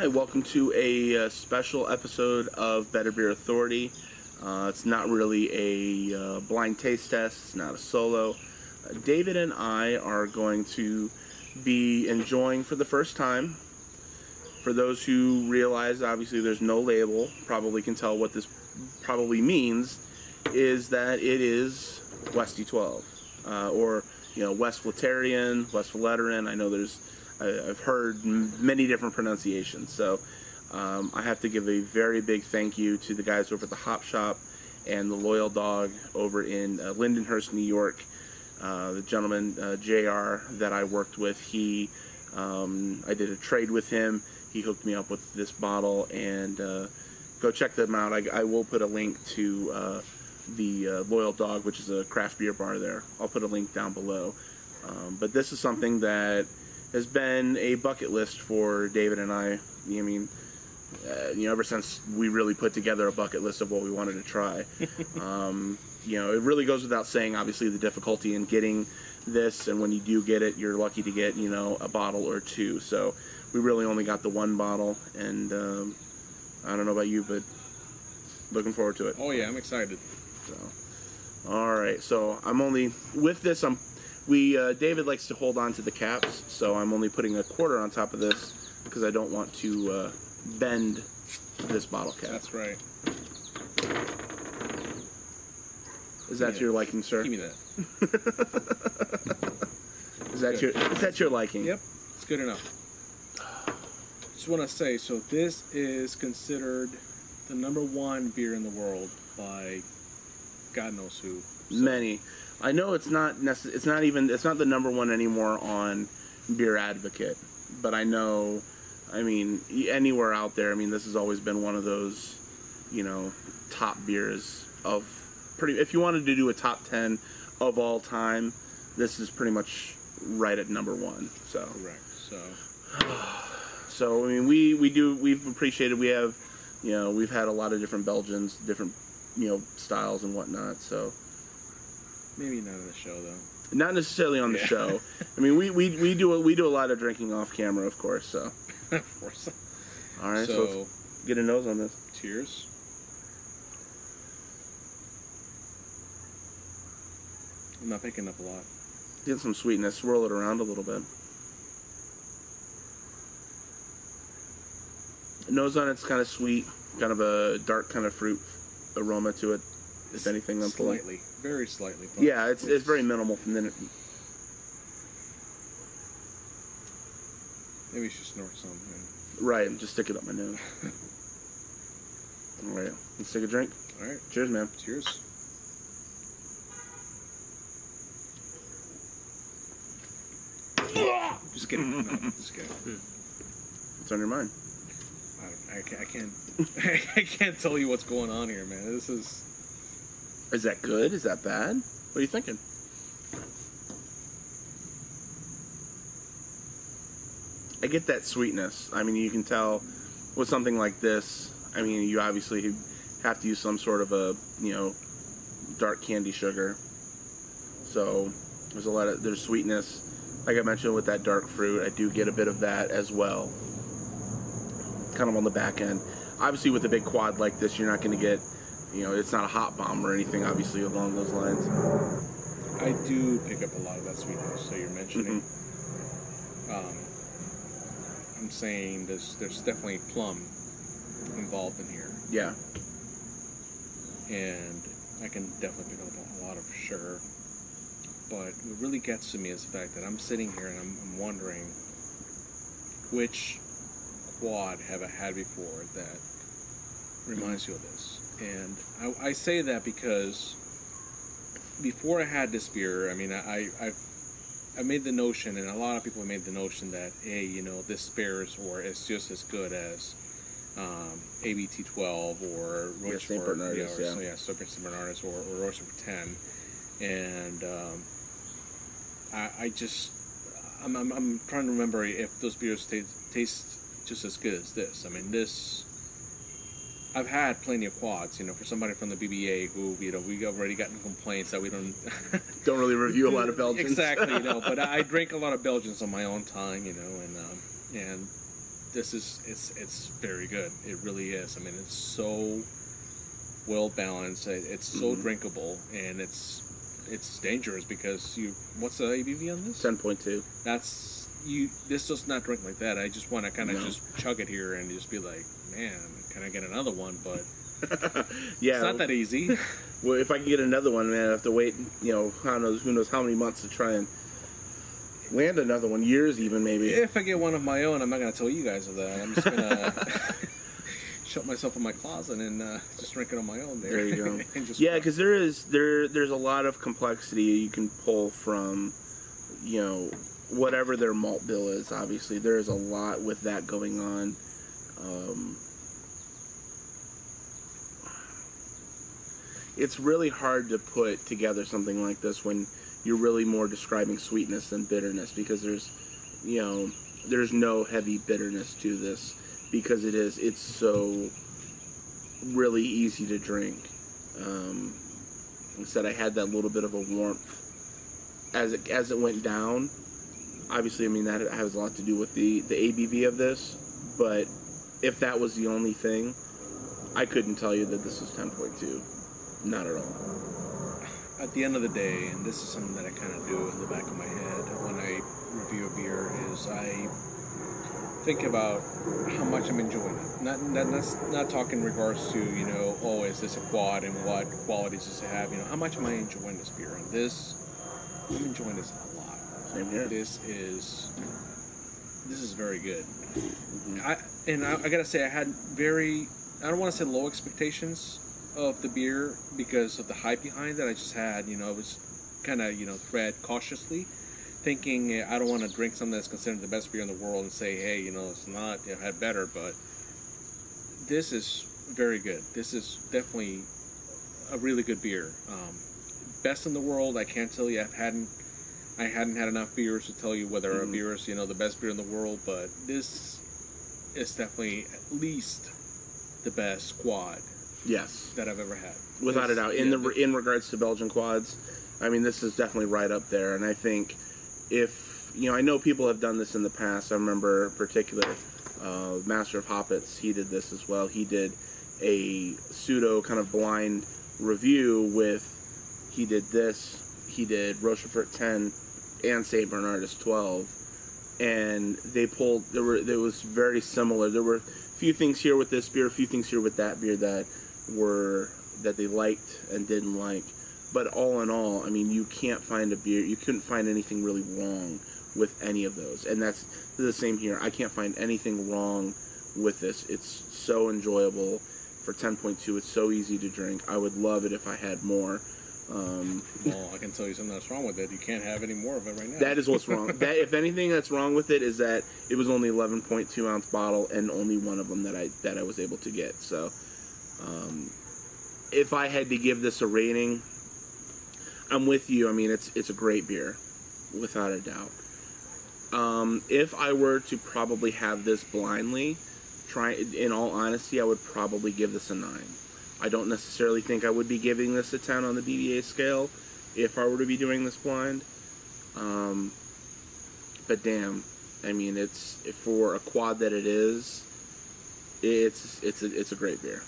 Hi, welcome to a special episode of Better Beer Authority. It's not really a blind taste test, it's not a solo. David and I are going to be enjoying for the first time. For those who realize, obviously there's no label, probably can tell what this probably means, is that it is Westy 12. Or, you know, Westvleteren. I know I've heard many different pronunciations, so I have to give a very big thank you to the guys over at the Hop Shop and the Loyal Dog over in Lindenhurst, New York. The gentleman, JR, that I worked with, I did a trade with him. He hooked me up with this bottle, and go check them out. I will put a link to the Loyal Dog, which is a craft beer bar there. I'll put a link down below. But this is something that has been a bucket list for David and I. I mean, ever since we really put together a bucket list of what we wanted to try. It really goes without saying, obviously, the difficulty in getting this, and when you do get it, you're lucky to get, a bottle or two. So we really only got the one bottle, and I don't know about you, but looking forward to it. Oh yeah, I'm excited. So, all right, so David likes to hold on to the caps, so I'm only putting a quarter on top of this because I don't want to bend this bottle cap. That's right. Is that to your liking, sir? Give me that. Is that your liking? Yep, it's good enough. Just want to say, so this is considered the #1 beer in the world by God knows who. So. Many. I know it's not the #1 anymore on Beer Advocate, but I know, anywhere out there, this has always been one of those, top beers of if you wanted to do a top 10 of all time, this is pretty much right at #1. So. Correct. So we've appreciated. We have, we've had a lot of different Belgians, different, styles and whatnot. So. Maybe not on the show, though. Not necessarily on the show. We do a lot of drinking off camera, of course. So. Of course. All right, so let's get a nose on this. Cheers. I'm not picking up a lot. Get some sweetness. Swirl it around a little bit. Nose on it's kind of sweet, kind of a dark kind of fruit aroma to it. If anything, I'm pulling. Slightly, very slightly. Yeah, it's very minimal from then. Maybe you should snort some. Right, just stick it up my nose. All right, let's take a drink. All right. Cheers, man. Cheers. Just kidding. No, just kidding. What's on your mind? I can't. I can't tell you what's going on here, man. This is. Is that good? Is that bad? What are you thinking? I get that sweetness. You can tell with something like this. You obviously have to use some sort of a, dark candy sugar. So there's sweetness. Like I mentioned with that dark fruit, I do get a bit of that as well. Kind of on the back end. Obviously with a big quad like this, you're not going to get, it's not a hot bomb or anything, obviously, along those lines. I do pick up a lot of that sweetness that you're mentioning. I'm saying there's definitely plum involved in here. Yeah. And I can definitely pick up a lot of sugar. But what really gets to me is the fact that I'm sitting here and I'm wondering which quad have I had before that reminds you of this. And I say that because before I had this beer, I made the notion, and a lot of people made the notion that, hey, this beer is just as good as ABT 12 or Rochefort, St. Bernardus, St. Bernardus or Rochefort 10, and I'm trying to remember if those beers taste just as good as this. I've had plenty of quads, for somebody from the BBA who, we already gotten complaints that we don't really review a lot of Belgians. Exactly, but I drink a lot of Belgians on my own time, and it's very good. It really is. I mean, it's so well balanced. It's so drinkable, and it's dangerous because what's the ABV on this? 10.2. That's this does not drink like that. I just want to kind of just chug it here and just be like, man, can I get another one? But yeah, it's not that easy. Well, if I can get another one, man, I have to wait. Who knows how many months to try and land another one. Years even, maybe. If I get one of my own, I'm not going to tell you guys of that. I'm just going to shut myself in my closet and just drink it on my own. There you go. Yeah, because there's a lot of complexity you can pull from, whatever their malt bill is. Obviously, there's a lot with that going on. It's really hard to put together something like this when you're really more describing sweetness than bitterness, because there's no heavy bitterness to this, because it's so really easy to drink. Like I said, I had that little bit of a warmth as it went down. Obviously, I mean, that has a lot to do with the ABV of this, but if that was the only thing, I couldn't tell you that this is 10.2. Not at all. At the end of the day, and this is something that I kind of do in the back of my head when I review a beer, is I think about how much I'm enjoying it. Not talking in regards to, is this a quad and what qualities does it have? How much am I enjoying this beer? And I'm enjoying this a lot. Same here. This is very good. I gotta say, I had I don't want to say low expectations of the beer because of the hype behind it. I just had, I was kind of, tread cautiously, thinking I don't want to drink something that's considered the best beer in the world and say, hey, it's not, I had better, but this is very good. This is definitely a really good beer. Best in the world, I can't tell you. I hadn't had enough beers to tell you whether a beer is, the best beer in the world, but this is definitely at least the best quad. Yes, that I've ever had, without a doubt. In regards to Belgian quads, I mean, this is definitely right up there. And I think if I know people have done this in the past. I remember in particular, Master of Hoppets. He did this as well. He did a pseudo kind of blind review with. He did this. He did Rochefort X and Saint Bernardus 12, and they pulled. It was very similar. There were a few things here with this beer, a few things here with that beer that they liked and didn't like, but all in all, I mean, you can't find a beer. You couldn't find anything really wrong with any of those, and that's the same here. I can't find anything wrong with this. It's so enjoyable for 10.2. It's so easy to drink. I would love it if I had more. Well, I can tell you something that's wrong with it. You can't have any more of it right now. That is what's wrong. If anything that's wrong with it is that it was only 11.2 ounce bottle and only one of them that I was able to get. So, if I had to give this a rating, I'm with you. I mean, it's a great beer, without a doubt. If I were to probably have this blindly, in all honesty, I would probably give this a 9. I don't necessarily think I would be giving this a 10 on the BBA scale if I were to be doing this blind. But damn, I mean, it's for a quad that it is. It's a great beer.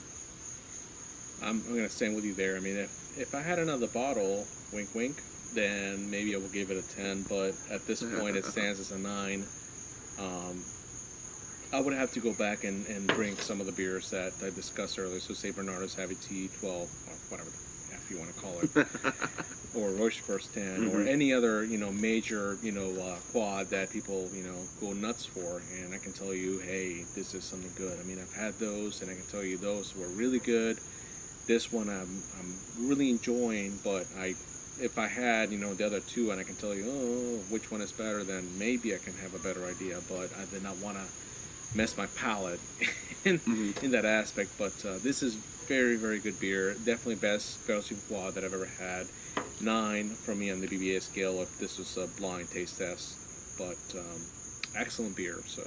I'm gonna stand with you there. I mean, if I had another bottle, wink wink, then maybe I would give it a 10. But at this point, it stands as a 9. I would have to go back and drink some of the beers that I discussed earlier. So, St. Bernardus Heavy Tea 12, or whatever the F you want to call it, or Rochefort 10, or any other major quad that people go nuts for. And I can tell you, hey, this is something good. I mean, I've had those, and I can tell you those were really good. This one I'm really enjoying, but if I had the other two, and I can tell you, which one is better, then maybe I can have a better idea. But I did not want to mess my palate in that aspect. But this is very, very good beer. Definitely best Belgian quad that I've ever had. 9 from me on the BBA scale if this was a blind taste test. But excellent beer. So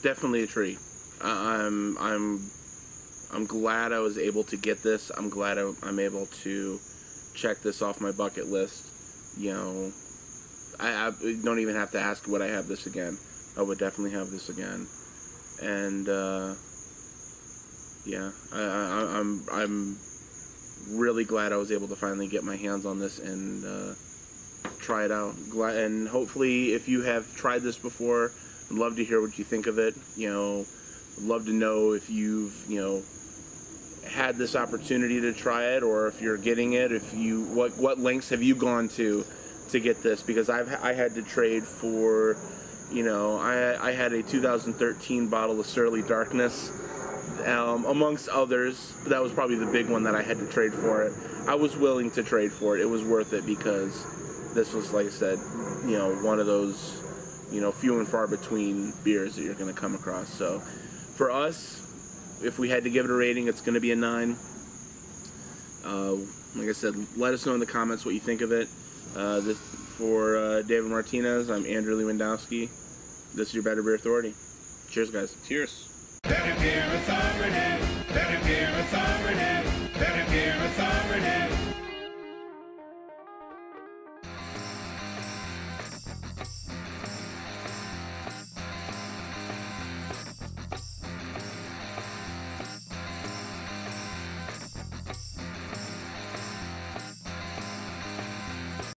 definitely a treat. I'm glad I was able to get this. I'm glad I'm able to check this off my bucket list. I don't even have to ask would I have this again. I would definitely have this again. and yeah, I'm really glad I was able to finally get my hands on this and try it out. And hopefully, if you have tried this before, I'd love to hear what you think of it. You know, I'd love to know if you've, you know, had this opportunity to try it, or if you're getting it, if you, what lengths have you gone to get this? Because I had to trade for, you know, I had a 2013 bottle of Surly Darkness, amongst others. But that was probably the big one that I had to trade for it. I was willing to trade for it. It was worth it because this was, like I said, you know, one of those, you know, few and far between beers that you're going to come across. So for us, if we had to give it a rating, it's going to be a 9. Like I said, let us know in the comments what you think of it. For David Martinez, I'm Andrew Lewandowski. This is your Better Beer Authority. Cheers, guys. Cheers. Better Beer Authority. Better Beer Authority. Better Beer Authority.